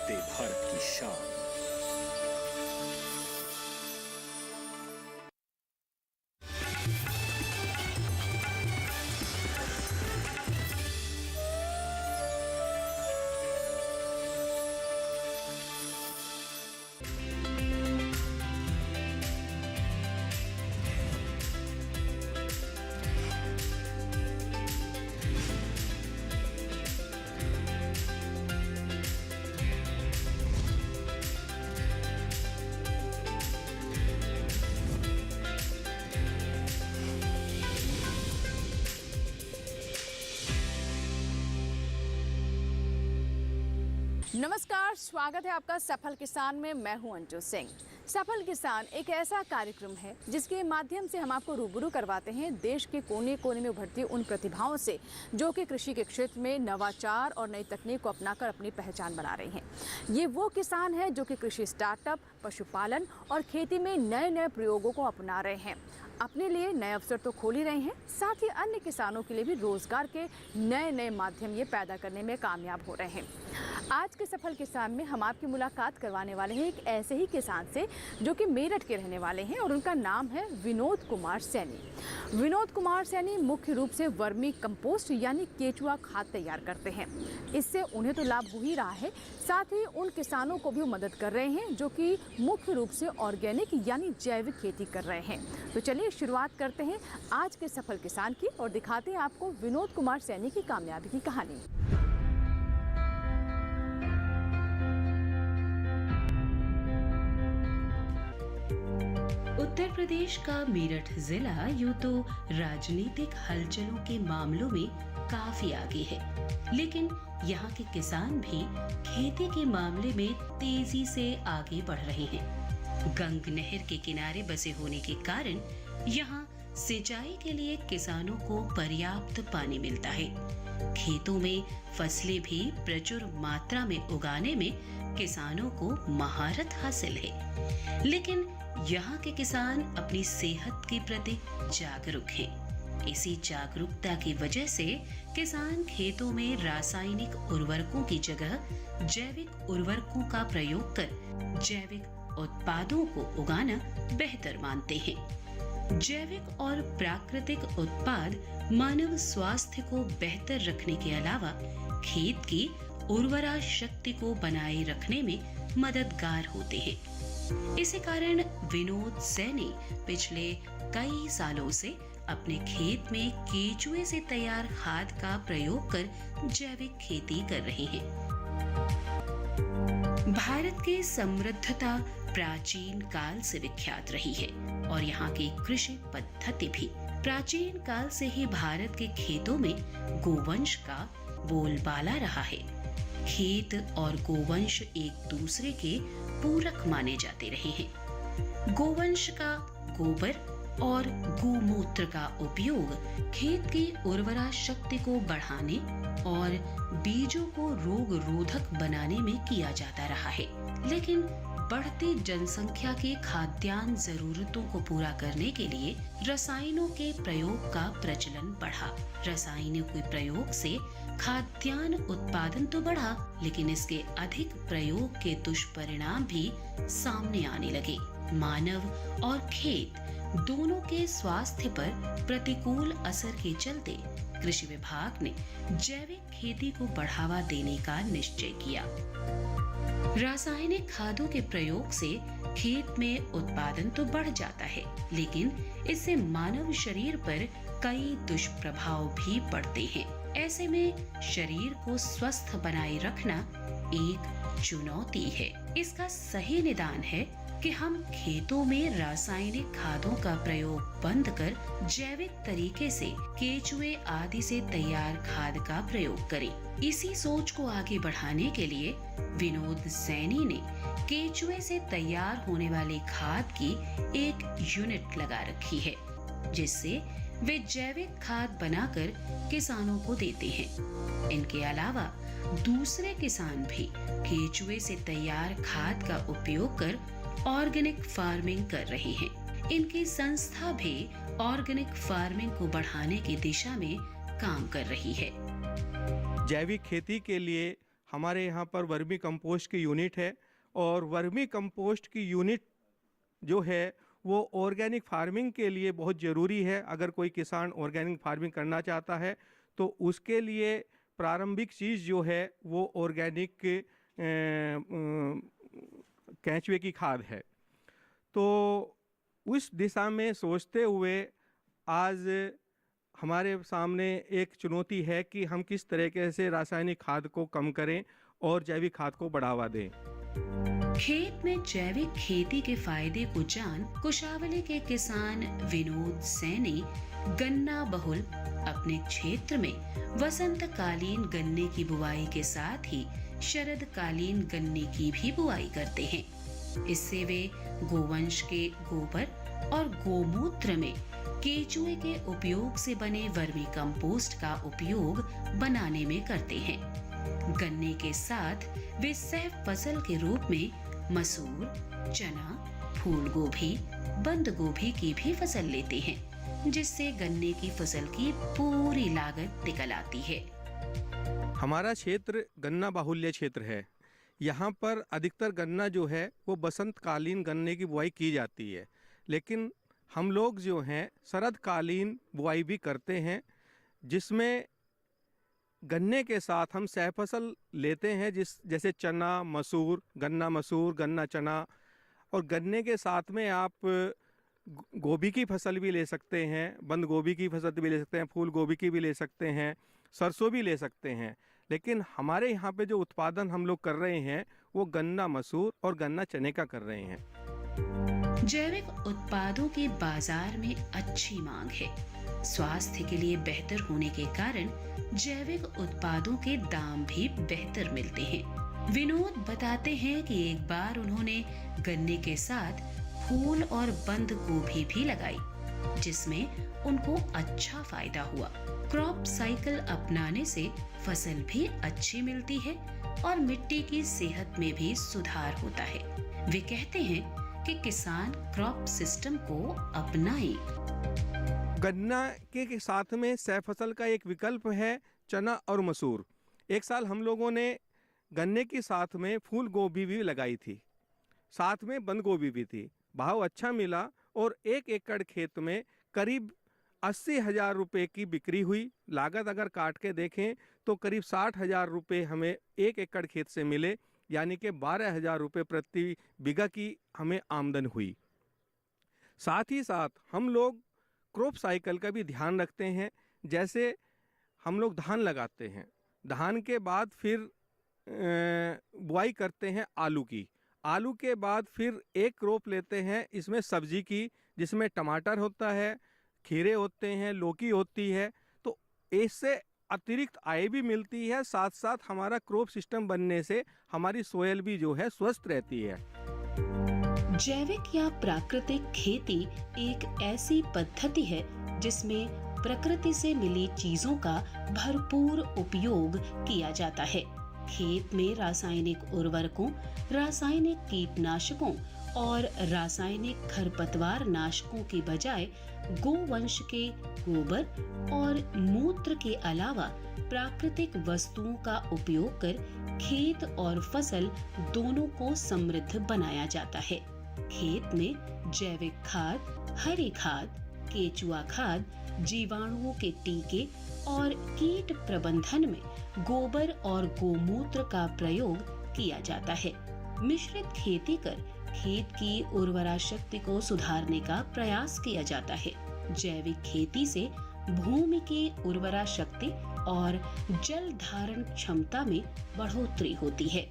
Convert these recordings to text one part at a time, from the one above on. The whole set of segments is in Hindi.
बढ़ते भारत की शान। नमस्कार, स्वागत है आपका सफल किसान में। मैं हूं अंजू सिंह। सफल किसान एक ऐसा कार्यक्रम है जिसके माध्यम से हम आपको रूबरू करवाते हैं देश के कोने कोने में उभरती उन प्रतिभाओं से जो कि कृषि के क्षेत्र में नवाचार और नई तकनीक को अपनाकर अपनी पहचान बना रहे हैं। ये वो किसान हैं जो कि कृषि स्टार्टअप, पशुपालन और खेती में नए नए प्रयोगों को अपना रहे हैं। अपने लिए नए अवसर तो खोल ही रहे हैं, साथ ही अन्य किसानों के लिए भी रोजगार के नए नए माध्यम ये पैदा करने में कामयाब हो रहे हैं। आज के सफल किसान में हम आपकी मुलाकात करवाने वाले हैं एक ऐसे ही किसान से जो कि मेरठ के रहने वाले हैं और उनका नाम है विनोद कुमार सैनी। विनोद कुमार सैनी मुख्य रूप से वर्मी कंपोस्ट यानी केचुआ खाद तैयार करते हैं। इससे उन्हें तो लाभ हो ही रहा है, साथ ही उन किसानों को भी मदद कर रहे हैं जो कि मुख्य रूप से ऑर्गेनिक यानी जैविक खेती कर रहे हैं। तो चलिए शुरुआत करते हैं आज के सफल किसान की और दिखाते हैं आपको विनोद कुमार सैनी की कामयाबी की कहानी। उत्तर प्रदेश का मेरठ जिला यूं तो राजनीतिक हलचलों के मामलों में काफी आगे है, लेकिन यहाँ के किसान भी खेती के मामले में तेजी से आगे बढ़ रहे हैं। गंग नहर के किनारे बसे होने के कारण यहाँ सिंचाई के लिए किसानों को पर्याप्त पानी मिलता है। खेतों में फसलें भी प्रचुर मात्रा में उगाने में किसानों को महारत हासिल है, लेकिन यहाँ के किसान अपनी सेहत के प्रति जागरूक हैं। इसी जागरूकता की वजह से किसान खेतों में रासायनिक उर्वरकों की जगह जैविक उर्वरकों का प्रयोग कर जैविक उत्पादों को उगाना बेहतर मानते हैं। जैविक और प्राकृतिक उत्पाद मानव स्वास्थ्य को बेहतर रखने के अलावा खेत की उर्वरा शक्ति को बनाए रखने में मददगार होते हैं। इसी कारण विनोद सैनी पिछले कई सालों से अपने खेत में केचुए से तैयार खाद का प्रयोग कर जैविक खेती कर रहे हैं। भारत की समृद्धता प्राचीन काल से विख्यात रही है और यहाँ की कृषि पद्धति भी प्राचीन काल से ही भारत के खेतों में गोवंश का बोलबाला रहा है। खेत और गोवंश एक दूसरे के पूरक माने जाते रहे हैं। गोवंश का गोबर और गोमूत्र का उपयोग खेत की उर्वरा शक्ति को बढ़ाने और बीजों को रोग रोधक बनाने में किया जाता रहा है, लेकिन बढ़ती जनसंख्या के खाद्यान्न जरूरतों को पूरा करने के लिए रसायनों के प्रयोग का प्रचलन बढ़ा। रसायनों के प्रयोग से खाद्यान्न उत्पादन तो बढ़ा, लेकिन इसके अधिक प्रयोग के दुष्परिणाम भी सामने आने लगे। मानव और खेत दोनों के स्वास्थ्य पर प्रतिकूल असर के चलते कृषि विभाग ने जैविक खेती को बढ़ावा देने का निश्चय किया। रासायनिक खादों के प्रयोग से खेत में उत्पादन तो बढ़ जाता है, लेकिन इससे मानव शरीर पर कई दुष्प्रभाव भी पड़ते हैं। ऐसे में शरीर को स्वस्थ बनाए रखना एक चुनौती है। इसका सही निदान है कि हम खेतों में रासायनिक खादों का प्रयोग बंद कर जैविक तरीके से केचुए आदि से तैयार खाद का प्रयोग करें। इसी सोच को आगे बढ़ाने के लिए विनोद सैनी ने केचुए से तैयार होने वाली खाद की एक यूनिट लगा रखी है, जिससे वे जैविक खाद बनाकर किसानों को देते हैं। इनके अलावा दूसरे किसान भी केचुए से तैयार खाद का उपयोग कर ऑर्गेनिक फार्मिंग कर रहे हैं। इनकी संस्था भी ऑर्गेनिक फार्मिंग को बढ़ाने की दिशा में काम कर रही है। जैविक खेती के लिए हमारे यहाँ पर वर्मी कंपोस्ट की यूनिट है, और वर्मी कंपोस्ट की यूनिट जो है वो ऑर्गेनिक फार्मिंग के लिए बहुत ज़रूरी है। अगर कोई किसान ऑर्गेनिक फार्मिंग करना चाहता है तो उसके लिए प्रारंभिक चीज़ जो है वो ऑर्गेनिक केंचुए की खाद है। तो उस दिशा में सोचते हुए आज हमारे सामने एक चुनौती है कि हम किस तरीके से रासायनिक खाद को कम करें और जैविक खाद को बढ़ावा दें। खेत में जैविक खेती के फायदे को जान कुशावली के किसान विनोद सैनी गन्ना बहुल अपने क्षेत्र में वसंतकालीन गन्ने की बुआई के साथ ही शरदकालीन गन्ने की भी बुआई करते हैं। इससे वे गोवंश के गोबर और गोमूत्र में केचुए के उपयोग से बने वर्मी कंपोस्ट का उपयोग बनाने में करते हैं। गन्ने के साथ वे सह फसल के रूप में मसूर, चना, फूल गोभी, बंद गोभी की भी फसल लेते हैं, जिससे गन्ने की फसल की पूरी लागत निकल आती है। हमारा क्षेत्र गन्ना बाहुल्य क्षेत्र है। यहाँ पर अधिकतर गन्ना जो है वो बसंतकालीन गन्ने की बुआई की जाती है, लेकिन हम लोग जो हैं शरदकालीन बुआई भी करते हैं, जिसमें गन्ने के साथ हम सह फसल लेते हैं, जैसे चना मसूर, गन्ना चना, और गन्ने के साथ में आप गोभी की फसल भी ले सकते हैं, बंद गोभी की फसल भी ले सकते हैं, फूल गोभी की भी ले सकते हैं, सरसों भी ले सकते हैं। लेकिन हमारे यहाँ पे जो उत्पादन हम लोग कर रहे हैं वो गन्ना मसूर और गन्ना चने का कर रहे हैं। जैविक उत्पादों के बाजार में अच्छी मांग है। स्वास्थ्य के लिए बेहतर होने के कारण जैविक उत्पादों के दाम भी बेहतर मिलते हैं। विनोद बताते हैं कि एक बार उन्होंने गन्ने के साथ फूल और बंद गोभी भी लगाई, जिसमें उनको अच्छा फायदा हुआ। क्रॉप साइकिल अपनाने से फसल भी अच्छी मिलती है और मिट्टी की सेहत में भी सुधार होता है। वे कहते हैं कि किसान क्रॉप सिस्टम को अपनाएं। गन्ना के साथ में सह फसल का एक विकल्प है चना और मसूर। एक साल हम लोगों ने गन्ने के साथ में फूल गोभी भी लगाई थी, साथ में बंद गोभी भी थी। भाव अच्छा मिला और 1 एकड़ खेत में करीब 80,000 रुपये की बिक्री हुई। लागत अगर काट के देखें तो करीब 60,000 रुपये हमें 1 एकड़ खेत से मिले, यानी कि 12,000 रुपये प्रति बीघा की हमें आमदन हुई। साथ ही साथ हम लोग क्रॉप साइकिल का भी ध्यान रखते हैं। जैसे हम लोग धान लगाते हैं, धान के बाद फिर बुआई करते हैं आलू की, आलू के बाद फिर एक क्रॉप लेते हैं इसमें सब्जी की, जिसमें टमाटर होता है, खीरे होते हैं, लौकी होती है। तो इससे अतिरिक्त आय भी मिलती है, साथ साथ हमारा क्रॉप सिस्टम बनने से हमारी सोयल भी जो है स्वस्थ रहती है। जैविक या प्राकृतिक खेती एक ऐसी पद्धति है जिसमें प्रकृति से मिली चीजों का भरपूर उपयोग किया जाता है। खेत में रासायनिक उर्वरकों, रासायनिक कीटनाशकों और रासायनिक खरपतवार नाशकों की बजाय गोवंश के गोबर और मूत्र के अलावा प्राकृतिक वस्तुओं का उपयोग कर खेत और फसल दोनों को समृद्ध बनाया जाता है। खेत में जैविक खाद, हरी खाद, केचुआ खाद, जीवाणुओं के टीके और कीट प्रबंधन में गोबर और गोमूत्र का प्रयोग किया जाता है। मिश्रित खेती कर खेत की उर्वरा शक्ति को सुधारने का प्रयास किया जाता है। जैविक खेती से भूमि की उर्वरा शक्ति और जल धारण क्षमता में बढ़ोतरी होती है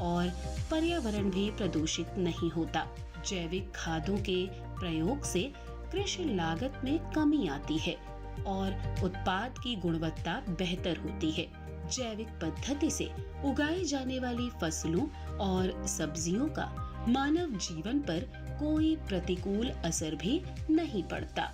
और पर्यावरण भी प्रदूषित नहीं होता। जैविक खादों के प्रयोग से कृषि लागत में कमी आती है और उत्पाद की गुणवत्ता बेहतर होती है। जैविक पद्धति से उगाई जाने वाली फसलों और सब्जियों का मानव जीवन पर कोई प्रतिकूल असर भी नहीं पड़ता।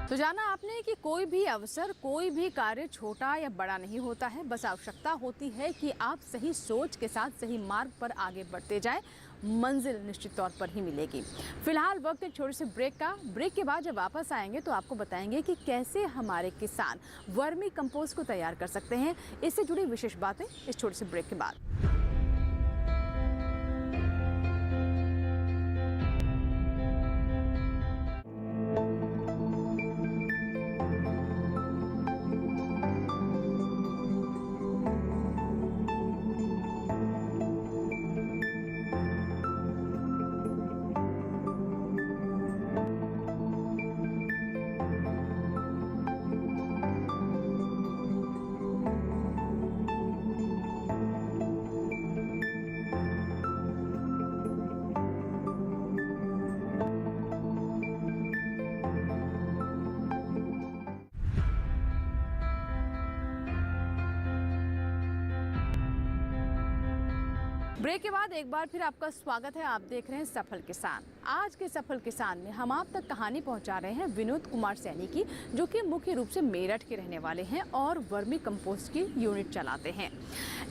तो जाना आपने कि कोई भी अवसर, कोई भी कार्य छोटा या बड़ा नहीं होता है। बस आवश्यकता होती है कि आप सही सोच के साथ सही मार्ग पर आगे बढ़ते जाएं मंजिल निश्चित तौर पर ही मिलेगी। फिलहाल वक्त एक छोटे से ब्रेक का। ब्रेक के बाद जब वापस आएंगे तो आपको बताएंगे कि कैसे हमारे किसान वर्मी कंपोस्ट को तैयार कर सकते हैं। इससे जुड़ी विशेष बातें इस छोटे से ब्रेक के बाद। ब्रेक के बाद एक बार फिर आपका स्वागत है। आप देख रहे हैं सफल किसान। आज के सफल किसान में हम आप तक कहानी पहुंचा रहे हैं विनोद कुमार सैनी की, जो कि मुख्य रूप से मेरठ के रहने वाले हैं और वर्मी कंपोस्ट की यूनिट चलाते हैं।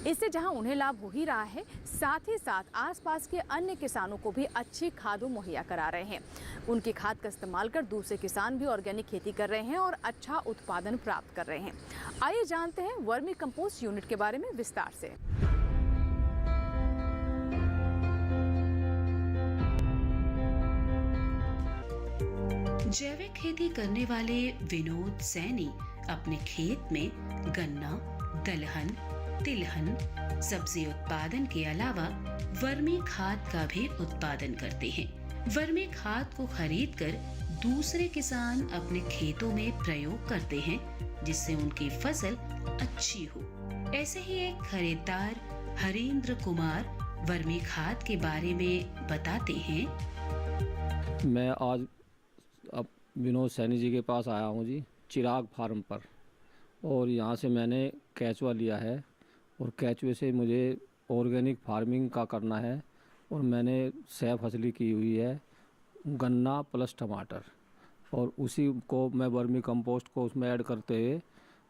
इससे जहां उन्हें लाभ हो ही रहा है, साथ ही साथ आसपास के अन्य किसानों को भी अच्छी खादों मुहैया करा रहे हैं। उनकी खाद का इस्तेमाल कर दूसरे किसान भी ऑर्गेनिक खेती कर रहे हैं और अच्छा उत्पादन प्राप्त कर रहे हैं। आइए जानते हैं वर्मी कंपोस्ट यूनिट के बारे में विस्तार से। जैविक खेती करने वाले विनोद सैनी अपने खेत में गन्ना, दलहन, तिलहन, सब्जी उत्पादन के अलावा वर्मी खाद का भी उत्पादन करते हैं। वर्मी खाद को खरीदकर दूसरे किसान अपने खेतों में प्रयोग करते हैं, जिससे उनकी फसल अच्छी हो। ऐसे ही एक खरीदार हरेंद्र कुमार वर्मी खाद के बारे में बताते हैं। मैं आज अब विनोद सैनी जी के पास आया हूँ जी, चिराग फार्म पर, और यहाँ से मैंने केचुआ लिया है और केचुए से मुझे ऑर्गेनिक फार्मिंग का करना है। और मैंने 6 फसली की हुई है, गन्ना प्लस टमाटर, और उसी को मैं वर्मी कंपोस्ट को उसमें ऐड करते हुए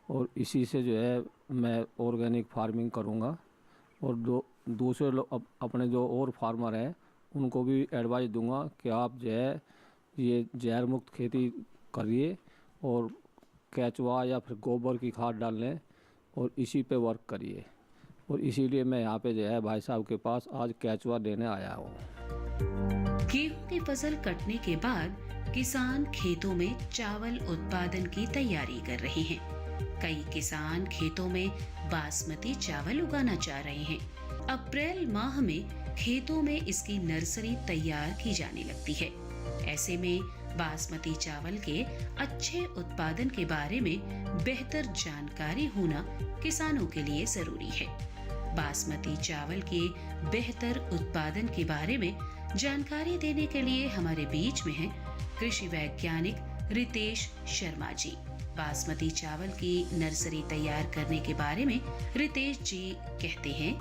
और इसी से जो है मैं ऑर्गेनिक फार्मिंग करूँगा। और दूसरे लोग अपने जो और फार्मर हैं उनको भी एडवाइस दूंगा कि आप जो है ये जहर मुक्त खेती करिए और केचुआ या फिर गोबर की खाद डाल लें और इसी पे वर्क करिए। और इसीलिए मैं यहाँ पे जो है भाई साहब के पास आज केचुआ लेने आया हूँ। गेहूं की फसल कटने के बाद किसान खेतों में चावल उत्पादन की तैयारी कर रहे हैं। कई किसान खेतों में बासमती चावल उगाना चाह रहे हैं। अप्रैल माह में खेतों में इसकी नर्सरी तैयार की जाने लगती है। ऐसे में बासमती चावल के अच्छे उत्पादन के बारे में बेहतर जानकारी होना किसानों के लिए जरूरी है। बासमती चावल के बेहतर उत्पादन के बारे में जानकारी देने के लिए हमारे बीच में है कृषि वैज्ञानिक रितेश शर्मा जी। बासमती चावल की नर्सरी तैयार करने के बारे में रितेश जी कहते हैं।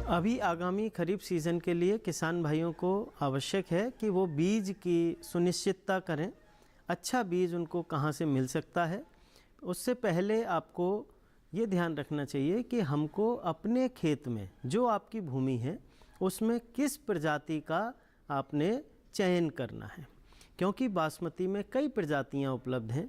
अभी आगामी खरीफ सीज़न के लिए किसान भाइयों को आवश्यक है कि वो बीज की सुनिश्चितता करें। अच्छा बीज उनको कहाँ से मिल सकता है, उससे पहले आपको ये ध्यान रखना चाहिए कि हमको अपने खेत में जो आपकी भूमि है उसमें किस प्रजाति का आपने चयन करना है, क्योंकि बासमती में कई प्रजातियाँ उपलब्ध हैं।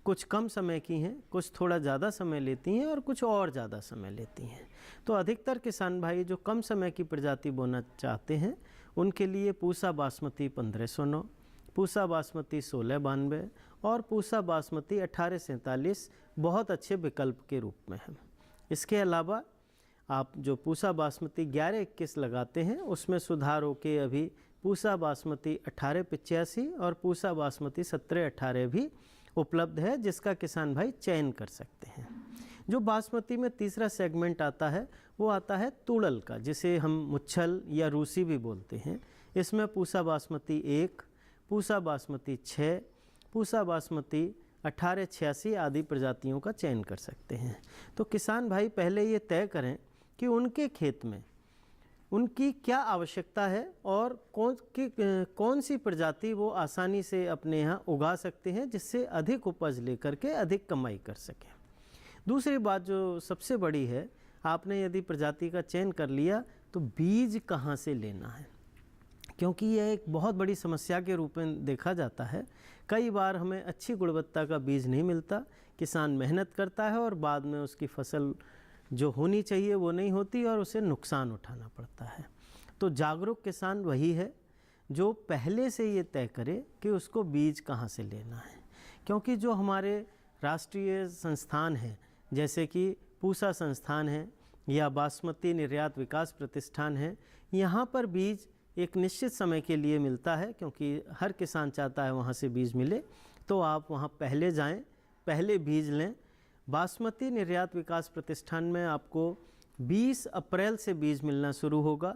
कुछ कम समय की हैं, कुछ थोड़ा ज़्यादा समय लेती हैं और कुछ और ज़्यादा समय लेती हैं। तो अधिकतर किसान भाई जो कम समय की प्रजाति बोना चाहते हैं उनके लिए पूसा बासमती 1509, पूसा बासमती 1692 और पूसा बासमती 1847 बहुत अच्छे विकल्प के रूप में हैं। इसके अलावा आप जो पूसा बासमती 1121 लगाते हैं उसमें सुधार होके अभी पूसा बासमती 1885 और पूसा बासमती 1718 भी उपलब्ध है, जिसका किसान भाई चयन कर सकते हैं। जो बासमती में तीसरा सेगमेंट आता है वो आता है तुड़ल का, जिसे हम मुच्छल या रूसी भी बोलते हैं। इसमें पूसा बासमती 1, पूसा बासमती 6, पूसा बासमती 1886 आदि प्रजातियों का चयन कर सकते हैं। तो किसान भाई पहले ये तय करें कि उनके खेत में उनकी क्या आवश्यकता है और कौन सी प्रजाति वो आसानी से अपने यहाँ उगा सकते हैं, जिससे अधिक उपज लेकर के अधिक कमाई कर सकें। दूसरी बात जो सबसे बड़ी है, आपने यदि प्रजाति का चयन कर लिया तो बीज कहाँ से लेना है, क्योंकि यह एक बहुत बड़ी समस्या के रूप में देखा जाता है। कई बार हमें अच्छी गुणवत्ता का बीज नहीं मिलता, किसान मेहनत करता है और बाद में उसकी फसल जो होनी चाहिए वो नहीं होती और उसे नुकसान उठाना पड़ता है। तो जागरूक किसान वही है जो पहले से ये तय करे कि उसको बीज कहाँ से लेना है, क्योंकि जो हमारे राष्ट्रीय संस्थान हैं जैसे कि पूसा संस्थान है या बासमती निर्यात विकास प्रतिष्ठान है, यहाँ पर बीज एक निश्चित समय के लिए मिलता है, क्योंकि हर किसान चाहता है वहाँ से बीज मिले। तो आप वहाँ पहले जाएं, पहले बीज लें। बासमती निर्यात विकास प्रतिष्ठान में आपको 20 अप्रैल से बीज मिलना शुरू होगा।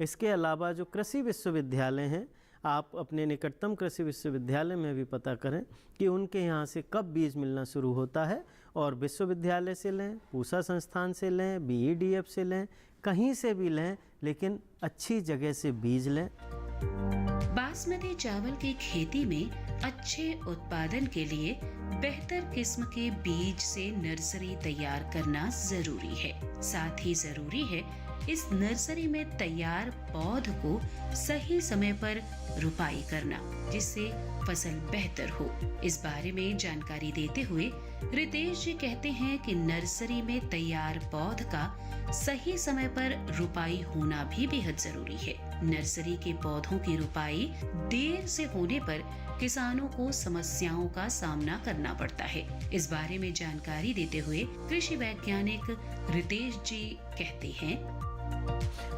इसके अलावा जो कृषि विश्वविद्यालय हैं, आप अपने निकटतम कृषि विश्वविद्यालय में भी पता करें कि उनके यहाँ से कब बीज मिलना शुरू होता है, और विश्वविद्यालय से लें, पूसा संस्थान से लें, BEDF से लें, कहीं से भी लें, लेकिन अच्छी जगह से बीज लें। बासमती चावल की खेती में अच्छे उत्पादन के लिए बेहतर किस्म के बीज से नर्सरी तैयार करना जरूरी है। साथ ही जरूरी है इस नर्सरी में तैयार पौध को सही समय पर रुपाई करना, जिससे फसल बेहतर हो। इस बारे में जानकारी देते हुए रितेश जी कहते हैं कि नर्सरी में तैयार पौध का सही समय पर रुपाई होना भी बेहद जरूरी है। नर्सरी के पौधों की रुपाई देर से होने पर किसानों को समस्याओं का सामना करना पड़ता है। इस बारे में जानकारी देते हुए कृषि वैज्ञानिक रितेश जी कहते हैं,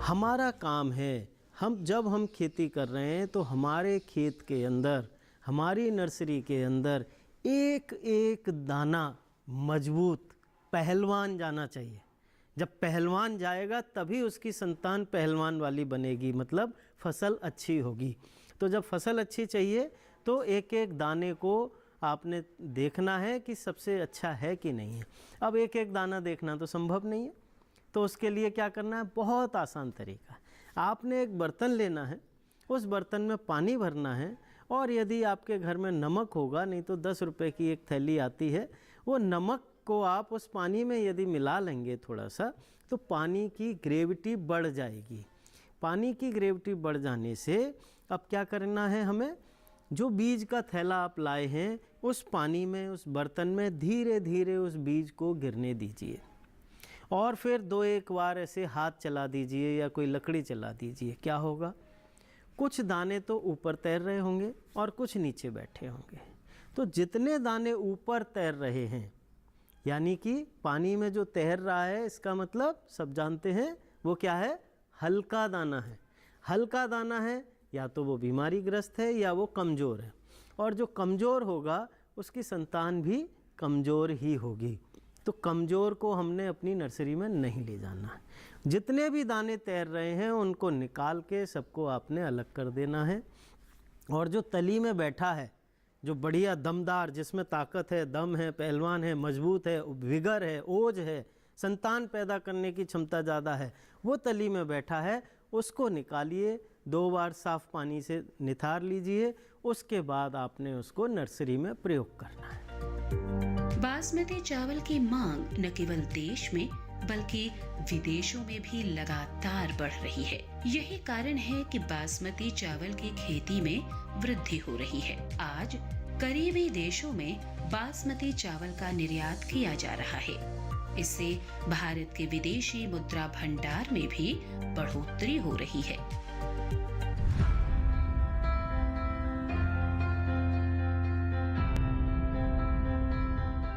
हमारा काम है, जब हम खेती कर रहे हैं तो हमारे खेत के अंदर, हमारी नर्सरी के अंदर एक एक दाना मजबूत पहलवान जाना चाहिए। जब पहलवान जाएगा तभी उसकी संतान पहलवान वाली बनेगी, मतलब फसल अच्छी होगी। तो जब फसल अच्छी चाहिए तो एक एक दाने को आपने देखना है कि सबसे अच्छा है कि नहीं है। अब एक एक दाना देखना तो संभव नहीं है, तो उसके लिए क्या करना है, बहुत आसान तरीका है। आपने एक बर्तन लेना है, उस बर्तन में पानी भरना है, और यदि आपके घर में नमक होगा, नहीं तो 10 रुपए की एक थैली आती है, वो नमक को आप उस पानी में यदि मिला लेंगे थोड़ा सा, तो पानी की ग्रेविटी बढ़ जाएगी। पानी की ग्रेविटी बढ़ जाने से अब क्या करना है, हमें जो बीज का थैला आप लाए हैं उस पानी में, उस बर्तन में धीरे धीरे उस बीज को गिरने दीजिए, और फिर 2-1 बार ऐसे हाथ चला दीजिए या कोई लकड़ी चला दीजिए। क्या होगा, कुछ दाने तो ऊपर तैर रहे होंगे और कुछ नीचे बैठे होंगे। तो जितने दाने ऊपर तैर रहे हैं, यानी कि पानी में जो तैर रहा है, इसका मतलब सब जानते हैं वो क्या है, हल्का दाना है। हल्का दाना है या तो वो बीमारीग्रस्त है या वो कमज़ोर है, और जो कमज़ोर होगा उसकी संतान भी कमज़ोर ही होगी। तो कमज़ोर को हमने अपनी नर्सरी में नहीं ले जाना है। जितने भी दाने तैर रहे हैं उनको निकाल के सबको आपने अलग कर देना है, और जो तली में बैठा है, जो बढ़िया दमदार, जिसमें ताकत है, दम है, पहलवान है, मजबूत है, विगर है, ओज है, संतान पैदा करने की क्षमता ज़्यादा है, वो तली में बैठा है, उसको निकालिए, 2 बार साफ पानी से निथार लीजिए। उसके बाद आपने उसको नर्सरी में प्रयोग करना है। बासमती चावल की मांग न केवल देश में बल्कि विदेशों में भी लगातार बढ़ रही है। यही कारण है कि बासमती चावल की खेती में वृद्धि हो रही है। आज करीबी देशों में बासमती चावल का निर्यात किया जा रहा है। इससे भारत के विदेशी मुद्रा भंडार में भी बढ़ोतरी हो रही है।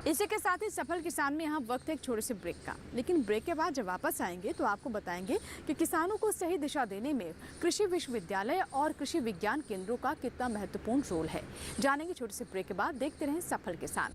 इसी के साथ ही सफल किसान में यहाँ वक्त है एक छोटे से ब्रेक का, लेकिन ब्रेक के बाद जब वापस आएंगे तो आपको बताएंगे कि किसानों को सही दिशा देने में कृषि विश्वविद्यालय और कृषि विज्ञान केंद्रों का कितना महत्वपूर्ण रोल है। जानेंगे छोटे से ब्रेक के बाद। देखते रहें सफल किसान।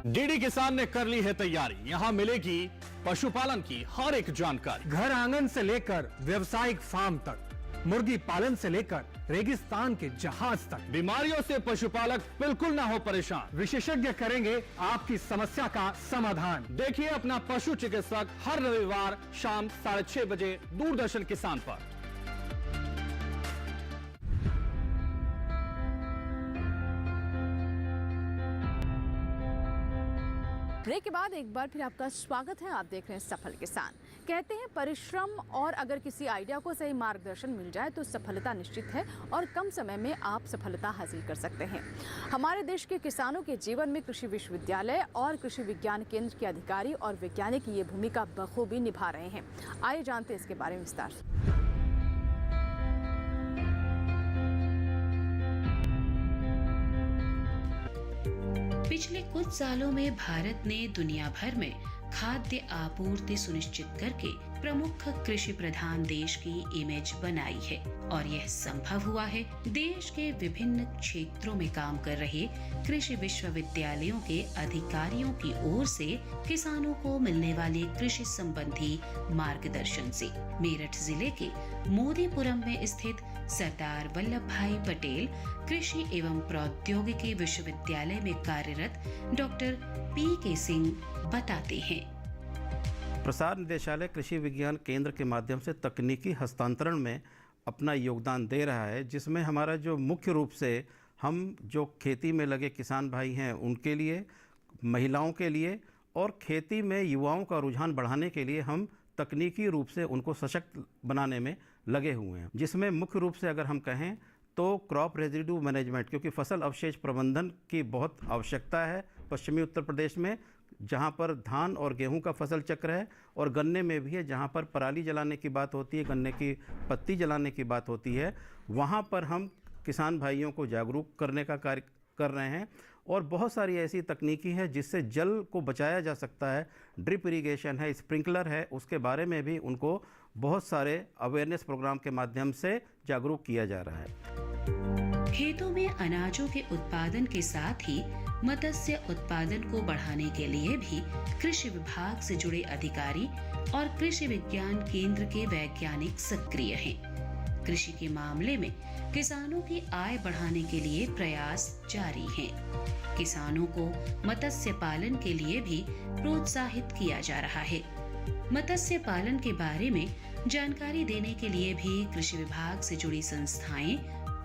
डीडी किसान ने कर ली है तैयारी, यहाँ मिलेगी पशुपालन की हर एक जानकारी, घर आंगन से लेकर व्यवसायिक फार्म तक, मुर्गी पालन से लेकर रेगिस्तान के जहाज तक। बीमारियों से पशुपालक बिल्कुल ना हो परेशान, विशेषज्ञ करेंगे आपकी समस्या का समाधान। देखिए अपना पशु चिकित्सक हर रविवार शाम 6:30 बजे दूरदर्शन किसान पर। ब्रेक के बाद एक बार फिर आपका स्वागत है। आप देख रहे हैं सफल किसान। कहते हैं परिश्रम और अगर किसी आइडिया को सही मार्गदर्शन मिल जाए तो सफलता निश्चित है और कम समय में आप सफलता हासिल कर सकते हैं। हमारे देश के किसानों के जीवन में कृषि विश्वविद्यालय और कृषि विज्ञान केंद्र के अधिकारी और वैज्ञानिक ये भूमिका बखूबी निभा रहे हैं। आइए जानते हैं इसके बारे में विस्तार से। पिछले कुछ सालों में भारत ने दुनिया भर में खाद्य आपूर्ति सुनिश्चित करके प्रमुख कृषि प्रधान देश की इमेज बनाई है और यह संभव हुआ है देश के विभिन्न क्षेत्रों में काम कर रहे कृषि विश्वविद्यालयों के अधिकारियों की ओर से किसानों को मिलने वाले कृषि संबंधी मार्गदर्शन से। मेरठ जिले के मोदीपुरम में स्थित सरदार वल्लभ भाई पटेल कृषि एवं प्रौद्योगिकी विश्वविद्यालय में कार्यरत डॉक्टर पी.के. सिंह बताते हैं। प्रसार निदेशालय कृषि विज्ञान केंद्र के माध्यम से तकनीकी हस्तांतरण में अपना योगदान दे रहा है, जिसमें हमारा जो मुख्य रूप से हम जो खेती में लगे किसान भाई हैं उनके लिए, महिलाओं के लिए और खेती में युवाओं का रुझान बढ़ाने के लिए हम तकनीकी रूप से उनको सशक्त बनाने में लगे हुए हैं। जिसमें मुख्य रूप से अगर हम कहें तो क्रॉप रेजिड्यू मैनेजमेंट, क्योंकि फसल अवशेष प्रबंधन की बहुत आवश्यकता है पश्चिमी उत्तर प्रदेश में, जहाँ पर धान और गेहूं का फसल चक्र है और गन्ने में भी है, जहाँ पर पराली जलाने की बात होती है, गन्ने की पत्ती जलाने की बात होती है, वहाँ पर हम किसान भाइयों को जागरूक करने का कार्य कर रहे हैं। और बहुत सारी ऐसी तकनीकी है जिससे जल को बचाया जा सकता है, ड्रिप इरिगेशन है, स्प्रिंकलर है, उसके बारे में भी उनको बहुत सारे अवेयरनेस प्रोग्राम के माध्यम से जागरूक किया जा रहा है। खेतों में अनाजों के उत्पादन के साथ ही मत्स्य उत्पादन को बढ़ाने के लिए भी कृषि विभाग से जुड़े अधिकारी और कृषि विज्ञान केंद्र के वैज्ञानिक सक्रिय हैं। कृषि के मामले में किसानों की आय बढ़ाने के लिए प्रयास जारी हैं। किसानों को मत्स्य पालन के लिए भी प्रोत्साहित किया जा रहा है। मत्स्य पालन के बारे में जानकारी देने के लिए भी कृषि विभाग से जुड़ी संस्थाएं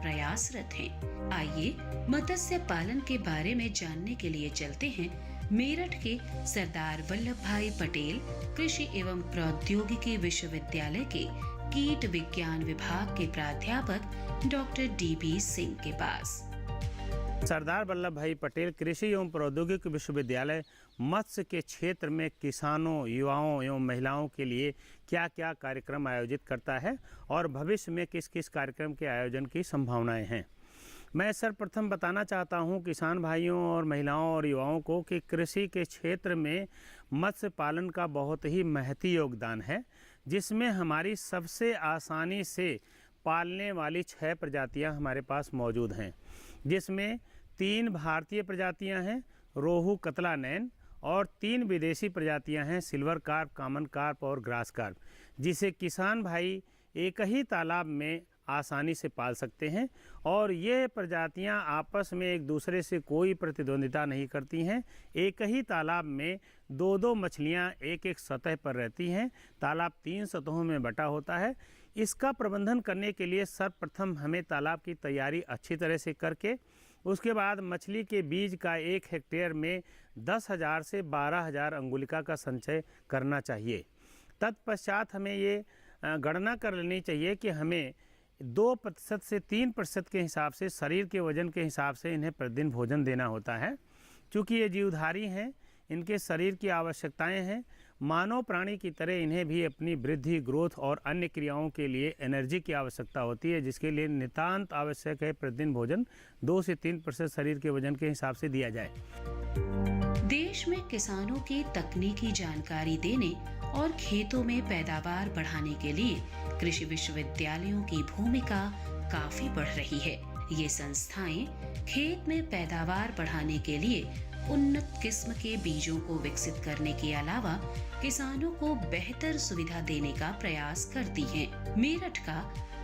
प्रयासरत हैं। आइए मत्स्य पालन के बारे में जानने के लिए चलते हैं मेरठ के सरदार वल्लभ भाई पटेल कृषि एवं प्रौद्योगिकी विश्वविद्यालय के कीट विज्ञान विभाग के प्राध्यापक डॉक्टर डी.बी. सिंह के पास। सरदार वल्लभ भाई पटेल कृषि एवं प्रौद्योगिकी विश्वविद्यालय मत्स्य के क्षेत्र में किसानों, युवाओं एवं महिलाओं के लिए क्या क्या कार्यक्रम आयोजित करता है और भविष्य में किस किस कार्यक्रम के आयोजन की संभावनाएं हैं। मैं सर्वप्रथम बताना चाहता हूं किसान भाइयों और महिलाओं और युवाओं को कि कृषि के क्षेत्र में मत्स्य पालन का बहुत ही महती योगदान है, जिसमें हमारी सबसे आसानी से पालने वाली 6 प्रजातियां हमारे पास मौजूद हैं, जिसमें 3 भारतीय प्रजातियां हैं, रोहू, कतला, नैन, और 3 विदेशी प्रजातियां हैं, सिल्वर कार्प, कॉमन कार्प और ग्रास कार्प, जिसे किसान भाई एक ही तालाब में आसानी से पाल सकते हैं। और ये प्रजातियां आपस में एक दूसरे से कोई प्रतिद्वंदिता नहीं करती हैं। एक ही तालाब में 2-2 मछलियां एक सतह पर रहती हैं। तालाब 3 सतहों में बटा होता है। इसका प्रबंधन करने के लिए सर्वप्रथम हमें तालाब की तैयारी अच्छी तरह से करके उसके बाद मछली के बीज का 1 हेक्टेयर में 10,000 से 12,000 अंगुलिका का संचय करना चाहिए। तत्पश्चात हमें ये गणना कर लेनी चाहिए कि हमें 2% से 3% के हिसाब से शरीर के वजन के हिसाब से इन्हें प्रतिदिन भोजन देना होता है। चूँकि ये जीवधारी हैं, इनके शरीर की आवश्यकताएं हैं। मानव प्राणी की तरह इन्हें भी अपनी वृद्धि, ग्रोथ और अन्य क्रियाओं के लिए एनर्जी की आवश्यकता होती है, जिसके लिए नितांत आवश्यक है प्रतिदिन भोजन 2 से 3% शरीर के वजन के हिसाब से दिया जाए। देश में किसानों की तकनीकी जानकारी देने और खेतों में पैदावार बढ़ाने के लिए कृषि विश्वविद्यालयों की भूमिका काफी बढ़ रही है। ये संस्थाएं खेत में पैदावार बढ़ाने के लिए उन्नत किस्म के बीजों को विकसित करने के अलावा किसानों को बेहतर सुविधा देने का प्रयास करती हैं। मेरठ का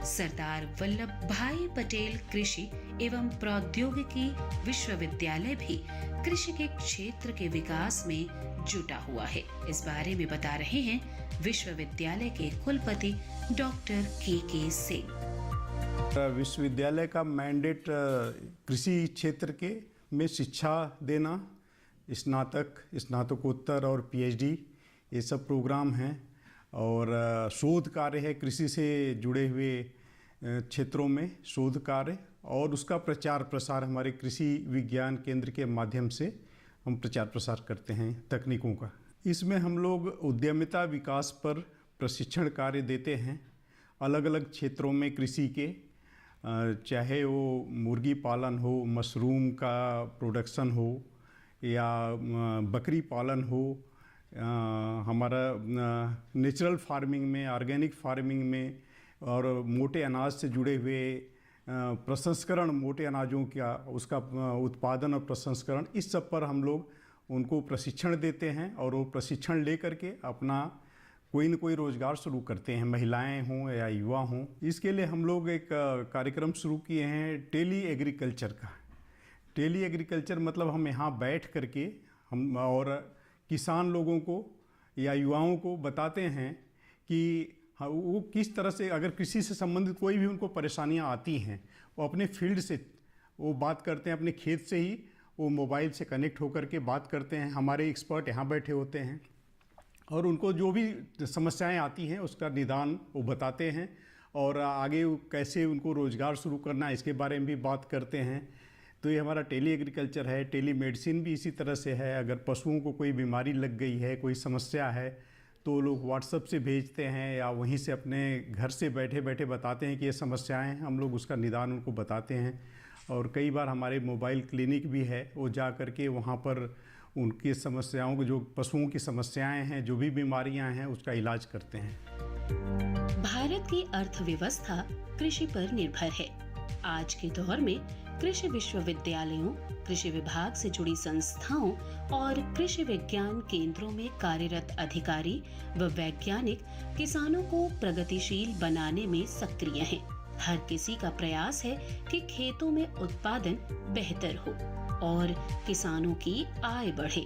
सरदार वल्लभ भाई पटेल कृषि एवं प्रौद्योगिकी विश्वविद्यालय भी कृषि के क्षेत्र के विकास में जुटा हुआ है। इस बारे में बता रहे हैं विश्वविद्यालय के कुलपति डॉक्टर के सिंह। विश्वविद्यालय का मैंडेट कृषि क्षेत्र के में शिक्षा देना, स्नातक, स्नातकोत्तर और पीएचडी ये सब प्रोग्राम हैं। और शोध कार्य है, कृषि से जुड़े हुए क्षेत्रों में शोध कार्य और उसका प्रचार प्रसार हमारे कृषि विज्ञान केंद्र के माध्यम से हम प्रचार प्रसार करते हैं तकनीकों का। इसमें हम लोग उद्यमिता विकास पर प्रशिक्षण कार्य देते हैं अलग अलग क्षेत्रों में कृषि के, चाहे वो मुर्गी पालन हो, मशरूम का प्रोडक्शन हो या बकरी पालन हो, हमारा नेचुरल फार्मिंग में, ऑर्गेनिक फार्मिंग में और मोटे अनाज से जुड़े हुए प्रसंस्करण, मोटे अनाजों का उसका उत्पादन और प्रसंस्करण, इस सब पर हम लोग उनको प्रशिक्षण देते हैं और वो प्रशिक्षण ले करके अपना कोई न कोई रोज़गार शुरू करते हैं, महिलाएं हों या युवा हों। इसके लिए हम लोग एक कार्यक्रम शुरू किए हैं टेली एग्रीकल्चर का। टेली एग्रीकल्चर मतलब हम यहाँ बैठ करके हम और किसान लोगों को या युवाओं को बताते हैं कि वो किस तरह से, अगर कृषि से संबंधित कोई भी उनको परेशानियाँ आती हैं, वो अपने फील्ड से वो बात करते हैं, अपने खेत से ही वो मोबाइल से कनेक्ट होकर के बात करते हैं। हमारे एक्सपर्ट यहाँ बैठे होते हैं और उनको जो भी समस्याएं आती हैं उसका निदान वो बताते हैं और आगे कैसे उनको रोज़गार शुरू करना है इसके बारे में भी बात करते हैं। तो ये हमारा टेली एग्रीकल्चर है। टेली मेडिसिन भी इसी तरह से है। अगर पशुओं को कोई बीमारी लग गई है, कोई समस्या है, तो लोग व्हाट्सएप से भेजते हैं या वहीं से अपने घर से बैठे बैठे बताते हैं कि ये समस्याएं हैं, हम लोग उसका निदान उनको बताते हैं। और कई बार हमारे मोबाइल क्लिनिक भी है, वो जा कर के वहाँ पर उनकी समस्याओं को, जो पशुओं की समस्याएं हैं, जो भी बीमारियां हैं, उसका इलाज करते हैं। भारत की अर्थव्यवस्था कृषि पर निर्भर है। आज के दौर में कृषि विश्वविद्यालयों, कृषि विभाग से जुड़ी संस्थाओं और कृषि विज्ञान केंद्रों में कार्यरत अधिकारी व वैज्ञानिक किसानों को प्रगतिशील बनाने में सक्रिय हैं। हर किसी का प्रयास है कि खेतों में उत्पादन बेहतर हो और किसानों की आय बढ़े।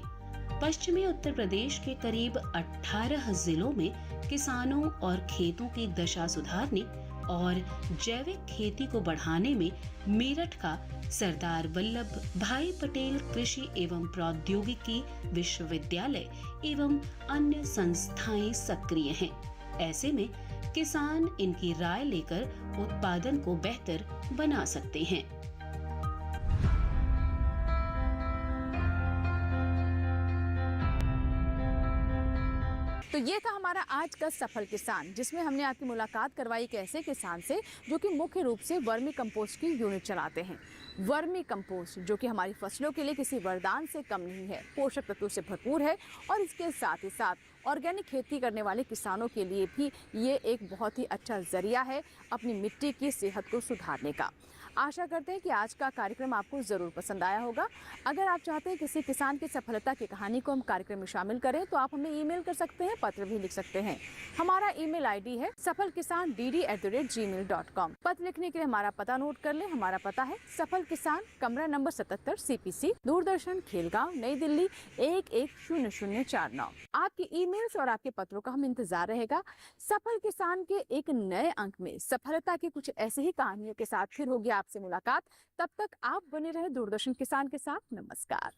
पश्चिमी उत्तर प्रदेश के करीब 18 जिलों में किसानों और खेतों की दशा सुधारने और जैविक खेती को बढ़ाने में मेरठ का सरदार वल्लभ भाई पटेल कृषि एवं प्रौद्योगिकी विश्वविद्यालय एवं अन्य संस्थाएं सक्रिय हैं। ऐसे में किसान इनकी राय लेकर उत्पादन को बेहतर बना सकते हैं। तो ये था हमारा आज का सफल किसान, जिसमें हमने आपकी मुलाकात करवाई एक ऐसे किसान से जो कि मुख्य रूप से वर्मी कंपोस्ट की यूनिट चलाते हैं। वर्मी कंपोस्ट जो कि हमारी फसलों के लिए किसी वरदान से कम नहीं है, पोषक तत्वों से भरपूर है और इसके साथ ही साथ ऑर्गेनिक खेती करने वाले किसानों के लिए भी ये एक बहुत ही अच्छा जरिया है अपनी मिट्टी की सेहत को सुधारने का। आशा करते हैं कि आज का कार्यक्रम आपको ज़रूर पसंद आया होगा। अगर आप चाहते हैं किसी किसान की सफलता की कहानी को हम कार्यक्रम में शामिल करें तो आप हमें ईमेल कर सकते हैं, पत्र भी लिख सकते हैं। हमारा ईमेल आईडी है safalkisan@gmail.com। पत्र लिखने के लिए हमारा पता नोट कर लें। हमारा पता है सफल किसान, कमरा नंबर 77, CPC, दूरदर्शन, खेलगांव, नई दिल्ली 110049। आपकी ईमेल्स और आपके पत्रों का हम इंतजार रहेगा। सफल किसान के एक नए अंक में सफलता की कुछ ऐसी ही कहानियों के साथ फिर होगी आपसे मुलाकात। तब तक आप बने रहे दूरदर्शन किसान के साथ। नमस्कार।